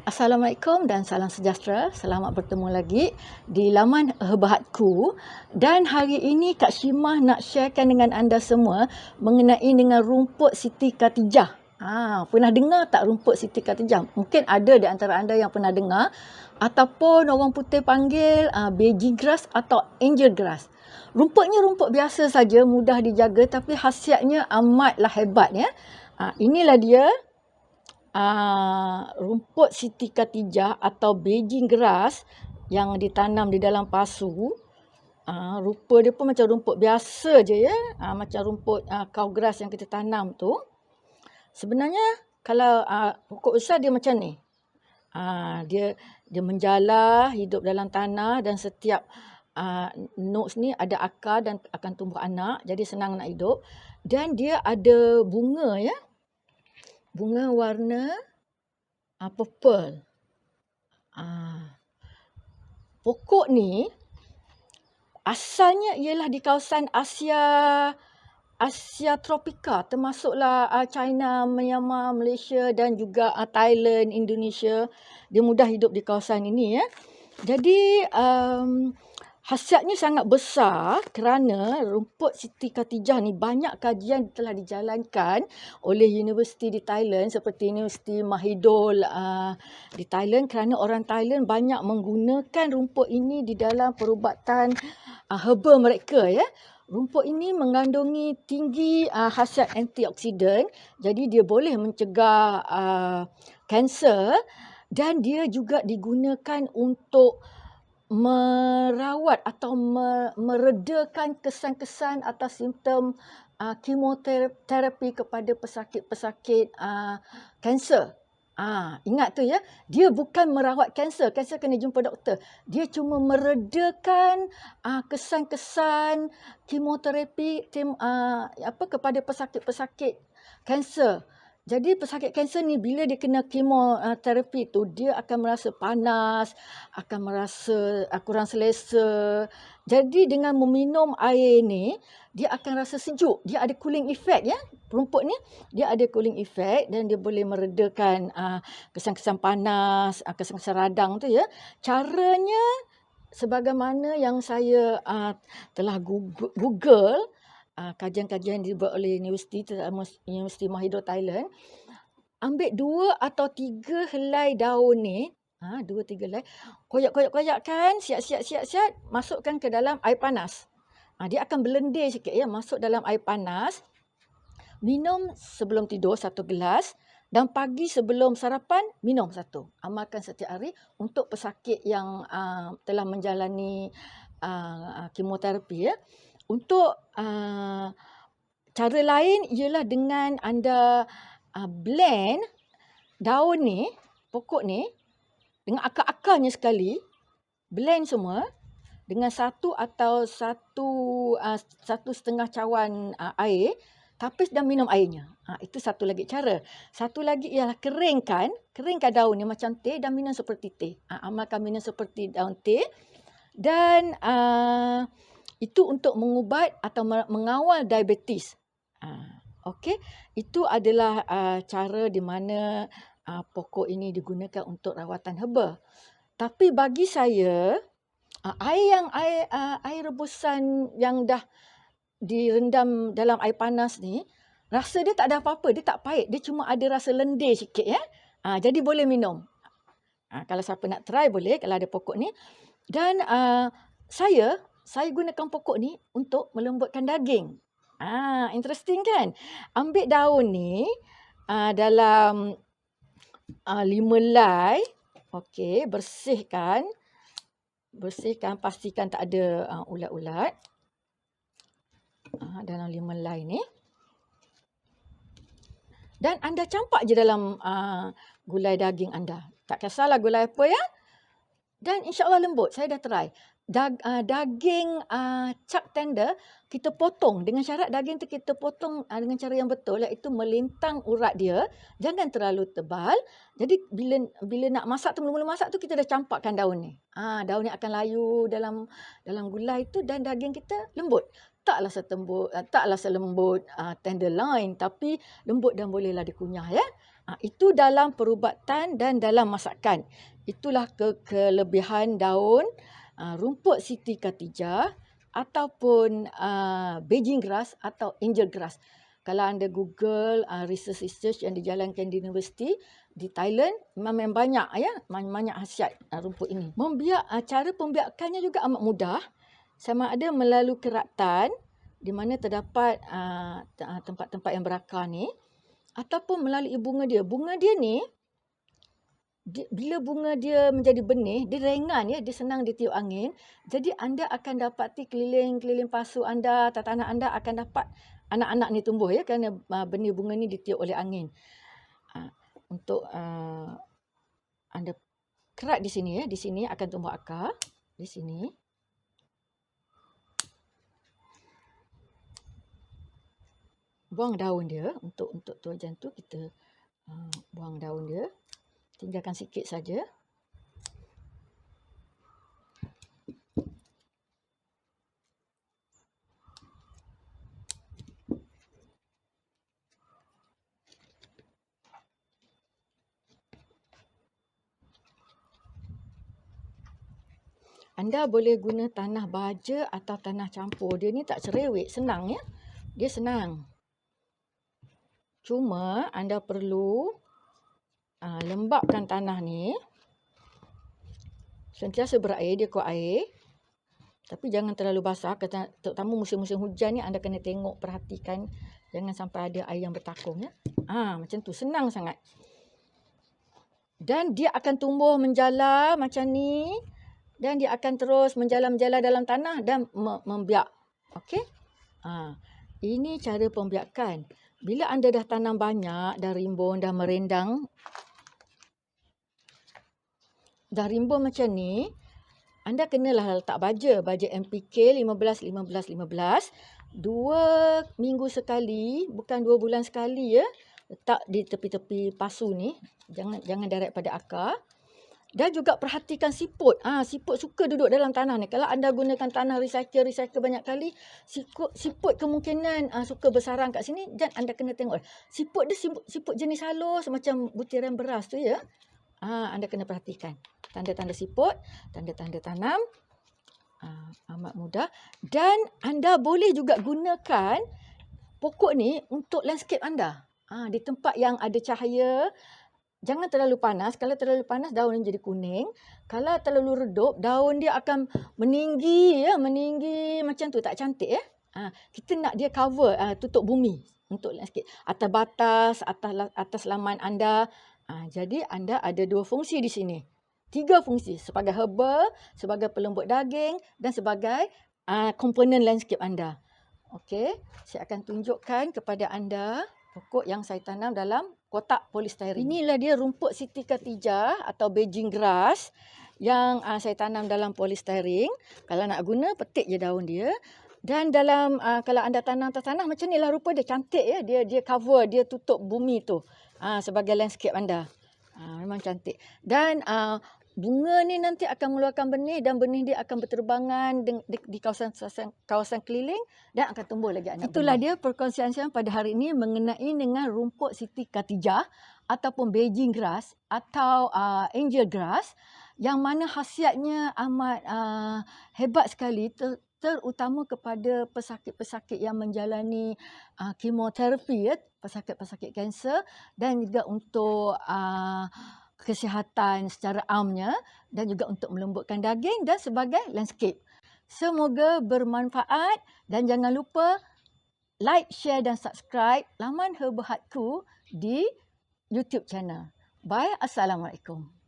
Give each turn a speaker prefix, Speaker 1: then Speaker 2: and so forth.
Speaker 1: Assalamualaikum dan salam sejahtera. Selamat bertemu lagi di laman Hebahatku. Dan hari ini Kak Shimah nak sharekan dengan anda semua mengenai dengan rumput Siti Khatijah. Pernah dengar tak rumput Siti Khatijah? Mungkin ada di antara anda yang pernah dengar. Ataupun orang putih panggil Beijing grass atau angel grass. Rumputnya rumput biasa saja, mudah dijaga tapi khasiatnya amatlah hebat ya. Inilah dia. Rumput Siti Khatijah atau Beijing grass yang ditanam di dalam pasu. Rupa dia pun macam rumput biasa je ya. Macam rumput cow grass yang kita tanam tu. Sebenarnya kalau pokok besar dia macam ni. Dia menjalar, hidup dalam tanah dan setiap nodes ni ada akar dan akan tumbuh anak. Jadi senang nak hidup. Dan dia ada bunga ya. Bunga warna purple. Pokok ni asalnya ialah di kawasan Asia tropika, termasuklah China, Myanmar, Malaysia dan juga Thailand, Indonesia. Dia mudah hidup di kawasan ini ya. Jadi khasiatnya sangat besar kerana rumput Siti Khatijah ni banyak kajian telah dijalankan oleh universiti di Thailand seperti Universiti Mahidol di Thailand, kerana orang Thailand banyak menggunakan rumput ini di dalam perubatan herba mereka ya. Rumput ini mengandungi tinggi khasiat antioksidan, jadi dia boleh mencegah kanser dan dia juga digunakan untuk merawat atau meredakan kesan-kesan atau simptom kemoterapi kepada pesakit-pesakit kanser. Ingat tu ya, dia bukan merawat kanser. Kanser kena jumpa doktor. Dia cuma meredakan kesan-kesan kemoterapi kepada pesakit-pesakit kanser. Jadi pesakit kanser ni bila dia kena kemoterapi tu, dia akan merasa panas, akan merasa kurang selesa. Jadi dengan meminum air ni, dia akan rasa sejuk. Dia ada cooling effect ya. Rumput ni dia ada cooling effect dan dia boleh meredakan kesan-kesan panas, kesan-kesan radang tu ya. Caranya sebagaimana yang saya telah Google, kajian-kajian dibuat oleh Universiti Mahidol Thailand, ambil 2 atau 3 helai daun ni, 2-3 helai, koyak-koyak-koyakkan, siap-siap, masukkan ke dalam air panas. Dia akan berlendir sikit ya, masuk dalam air panas. Minum sebelum tidur 1 gelas dan pagi sebelum sarapan minum 1. Amalkan setiap hari untuk pesakit yang telah menjalani kemoterapi ya. Untuk cara lain ialah dengan anda blend daun ni, pokok ni dengan akar-akarnya sekali, blend semua dengan 1 atau 1.5 cawan air, tapis dan minum airnya. Itu satu lagi cara. Satu lagi ialah keringkan daun ni macam teh dan minum seperti teh. Amalkan minum seperti daun teh. Dan itu untuk mengubat atau mengawal diabetes. Okey, itu adalah cara di mana pokok ini digunakan untuk rawatan herba. Tapi bagi saya, air rebusan yang dah direndam dalam air panas ni, rasa dia tak ada apa-apa, dia tak pahit, dia cuma ada rasa lendir sikit ya. Jadi boleh minum. Kalau siapa nak try boleh kalau ada pokok ni. Dan saya gunakan pokok ni untuk melembutkan daging. Interesting kan? Ambil daun ni dalam 5 helai. Okey, bersihkan, pastikan tak ada ulat-ulat. Dalam 5 helai ni. Dan anda campak je dalam gulai daging anda. Tak kisahlah gulai apa ya. Dan insya-Allah lembut. Saya dah try. Daging chuck tender kita potong dengan syarat daging tu kita potong dengan cara yang betul, iaitu melintang urat dia, jangan terlalu tebal. Jadi bila nak masak tu, mula-mula masak tu kita dah campakkan daun ni. Daun ni akan layu dalam gulai tu dan daging kita lembut. taklah selembut tenderloin, tapi lembut dan bolehlah dikunyah ya. Itu dalam perubatan dan dalam masakan. Itulah kelebihan daun rumput Siti Khatijah ataupun Beijing grass atau angel grass. Kalau anda Google research yang dijalankan di universiti di Thailand, memang banyak ya, banyak khasiat rumput ini. Cara pembiakannya juga amat mudah. Sama ada melalui keratan di mana terdapat tempat-tempat yang berakar ni, ataupun melalui bunga dia. Bunga dia ni bila bunga dia menjadi benih, dia ringan ya, dia senang ditiup angin. Jadi anda akan dapati keliling pasu anda, tanah anda akan dapat anak-anak ni tumbuh ya, kerana benih bunga ni ditiup oleh angin. Untuk anda kerat di sini ya, di sini akan tumbuh akar, di sini. Buang daun dia untuk tu macam tu, kita buang daun dia. Tinggalkan sikit saja. Anda boleh guna tanah baja atau tanah campur. Dia ni tak cerewet, senang ya. Dia senang. Cuma anda perlu lembapkan tanah ni. Sentiasa berair, dia kuat air. Tapi jangan terlalu basah, terutama musim-musim hujan ni anda kena tengok, perhatikan. Jangan sampai ada air yang bertakung ya. Macam tu, senang sangat. Dan dia akan tumbuh menjala macam ni. Dan dia akan terus menjala-menjala dalam tanah dan membiak. Okey? Ini cara pembiakan. Bila anda dah tanam banyak, dah rimbun, dah merendang, dah rimbun macam ni, anda kenalah letak baja MPK 15-15-15. 2 minggu sekali, bukan 2 bulan sekali ya. Letak di tepi-tepi pasu ni. Jangan direct pada akar. Dan juga perhatikan siput. Siput suka duduk dalam tanah ni. Kalau anda gunakan tanah recycle banyak kali, siput kemungkinan suka bersarang kat sini, dan anda kena tengok. Siput dia siput jenis halus macam butiran beras tu ya. Anda kena perhatikan. Tanda-tanda siput, tanda-tanda tanam. Amat mudah. Dan anda boleh juga gunakan pokok ni untuk landscape anda. Di tempat yang ada cahaya. Jangan terlalu panas. Kalau terlalu panas, daun dia jadi kuning. Kalau terlalu redup, daun dia akan meninggi ya, meninggi macam tu, tak cantik ya. Kita nak dia cover, tutup bumi untuk landscape. Atas batas, atas laman anda. Jadi anda ada 2 fungsi di sini. 3 fungsi, sebagai herba, sebagai pelembut daging dan sebagai komponen landscape anda. Okey, saya akan tunjukkan kepada anda pokok yang saya tanam dalam kotak polystyrene. Inilah dia rumput Siti Khatijah atau Beijing grass yang saya tanam dalam polystyrene. Kalau nak guna, petik je daun dia. Dan dalam kalau anda tanam atas tanah macam inilah rupa dia, cantik ya. Dia cover, dia tutup bumi tu sebagai landscape anda. Memang cantik. Dan bunga ni nanti akan mengeluarkan benih, dan benih dia akan berterbangan di kawasan keliling dan akan tumbuh lagi anak. Itulah dia perkongsian saya pada hari ini mengenai dengan rumput Siti Khatijah ataupun Beijing grass atau angel grass, yang mana khasiatnya amat hebat sekali, terutama kepada pesakit-pesakit yang menjalani kemoterapi ya, pesakit-pesakit kanser, dan juga untuk kesihatan secara amnya, dan juga untuk melembutkan daging dan sebagai landscape. Semoga bermanfaat, dan jangan lupa like, share dan subscribe laman Herba Heartku di YouTube channel. Bye. Assalamualaikum.